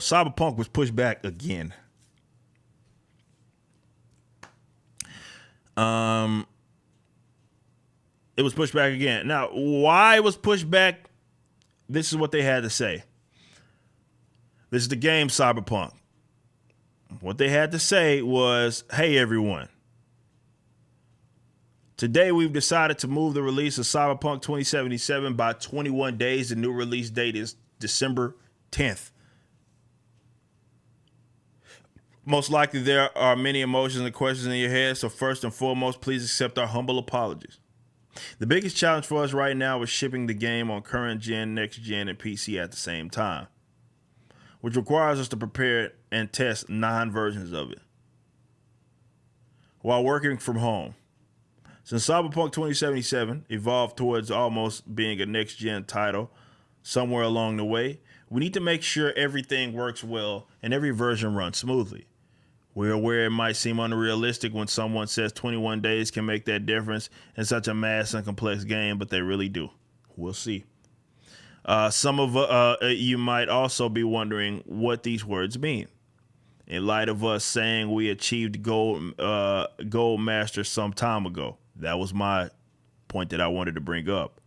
Cyberpunk was pushed back again. It was pushed back again. Now, why it was pushed back? This is what they had to say. This is the game Cyberpunk. What they had to say was, hey, everyone. Today, we've decided to move the release of Cyberpunk 2077 by 21 days. The new release date is December 10th. Most likely, there are many emotions and questions in your head, so first and foremost, please accept our humble apologies. The biggest challenge for us right now is shipping the game on current gen, next gen, and PC at the same time, which requires us to prepare and test 9 versions of it while working from home. Since Cyberpunk 2077 evolved towards almost being a next-gen title somewhere along the way, we need to make sure everything works well and every version runs smoothly. We're aware it might seem unrealistic when someone says 21 days can make that difference in such a mass and complex game, but they really do. We'll see. Some of you might also be wondering what these words mean. In light of us saying we achieved gold master some time ago. That was my point that I wanted to bring up.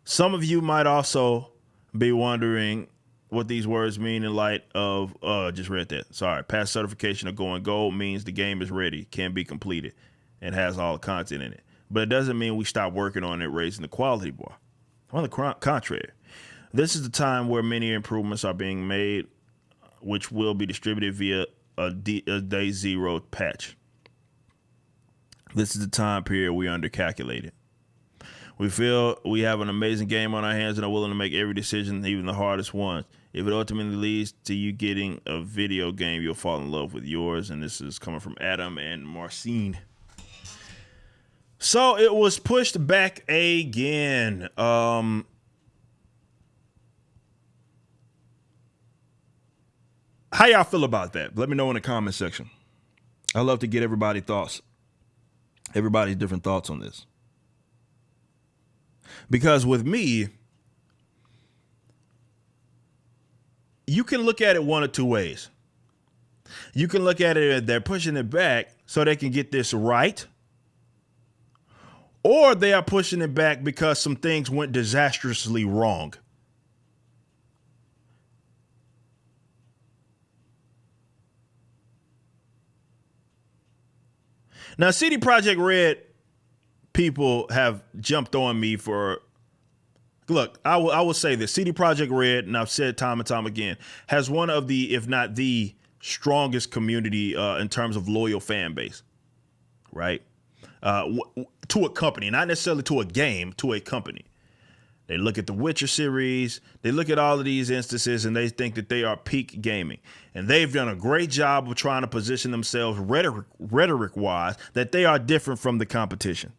Some of you might also be wondering what these words mean in light of, just read that. Sorry. Past certification of going gold means the game is ready, can be completed, and has all the content in it. But it doesn't mean we stop working on it, raising the quality bar. On the contrary, this is the time where many improvements are being made, which will be distributed via a day zero patch. This is the time period we undercalculated. We feel we have an amazing game on our hands and are willing to make every decision, even the hardest ones. If it ultimately leads to you getting a video game, you'll fall in love with yours. And this is coming from Adam and Marcine. So it was pushed back again. How y'all feel about that? Let me know in the comment section. I love to get everybody's different thoughts on this. Because with me, you can look at it one or two ways. You can look at it as they're pushing it back so they can get this right. Or they are pushing it back because some things went disastrously wrong. Now, CD Projekt Red people have jumped on me for, look, I will say this. CD Projekt Red, and I've said time and time again, has one of the, if not the strongest community in terms of loyal fan base, right? To a company, not necessarily to a game, to a company. They look at the Witcher series, they look at all of these instances, and they think that they are peak gaming. And they've done a great job of trying to position themselves rhetoric-wise that they are different from the competition.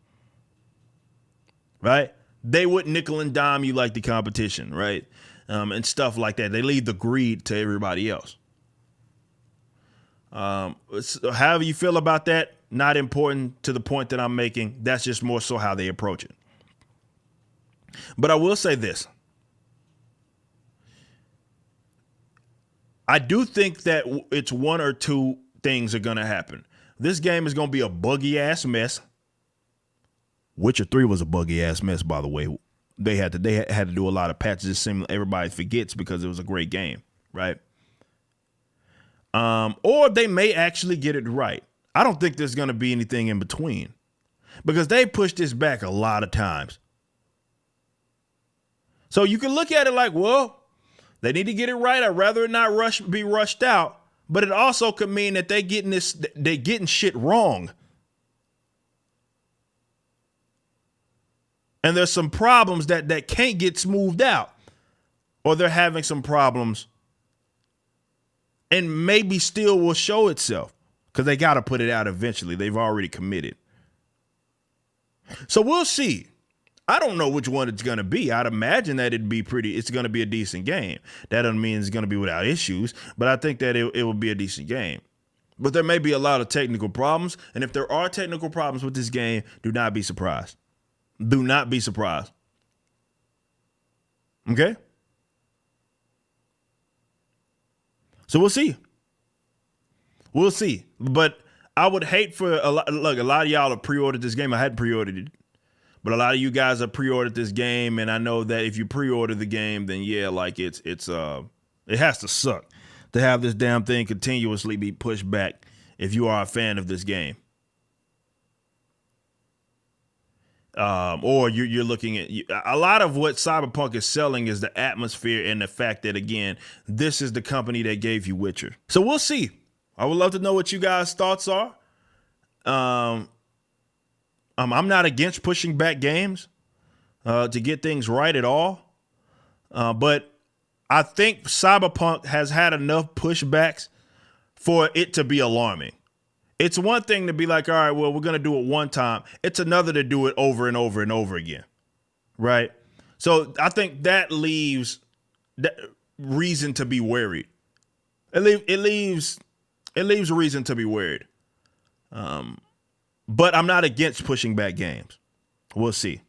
Right? They wouldn't nickel and dime you like the competition, right? And stuff like that. They leave the greed to everybody else. However you feel about that, not important to the point that I'm making. That's just more so how they approach it. But I will say this. I do think that it's one or two things are going to happen. This game is going to be a buggy ass mess. Witcher 3 was a buggy ass mess, by the way. They had to do a lot of patches. It seems everybody forgets because it was a great game, right? Or they may actually get it right. I don't think there's going to be anything in between because they pushed this back a lot of times. So you can look at it like, well, they need to get it right. I'd rather it not be rushed out. But it also could mean that they're getting shit wrong. And there's some problems that can't get smoothed out. Or they're having some problems and maybe still will show itself because they got to put it out eventually. They've already committed. So we'll see. I don't know which one it's going to be. I'd imagine that it's going to be a decent game. That doesn't mean it's going to be without issues, but I think that it will be a decent game. But there may be a lot of technical problems. And if there are technical problems with this game, do not be surprised. Do not be surprised. Okay? So we'll see. We'll see. But I would hate for a lot. Look, a lot of y'all have pre-ordered this game. I hadn't pre-ordered it, but a lot of you guys have pre-ordered this game, and I know that if you pre-order the game, then yeah, like it has to suck to have this damn thing continuously be pushed back if you are a fan of this game. Or you're looking at a lot of what Cyberpunk is selling is the atmosphere and the fact that, again, this is the company that gave you Witcher. So we'll see. I would love to know what you guys' thoughts are. I'm not against pushing back games to get things right at all. But I think Cyberpunk has had enough pushbacks for it to be alarming. It's one thing to be like, all right, well, we're going to do it one time. It's another to do it over and over and over again. Right. So I think that leaves that reason to be worried. It leaves a reason to be worried. But I'm not against pushing back games. We'll see.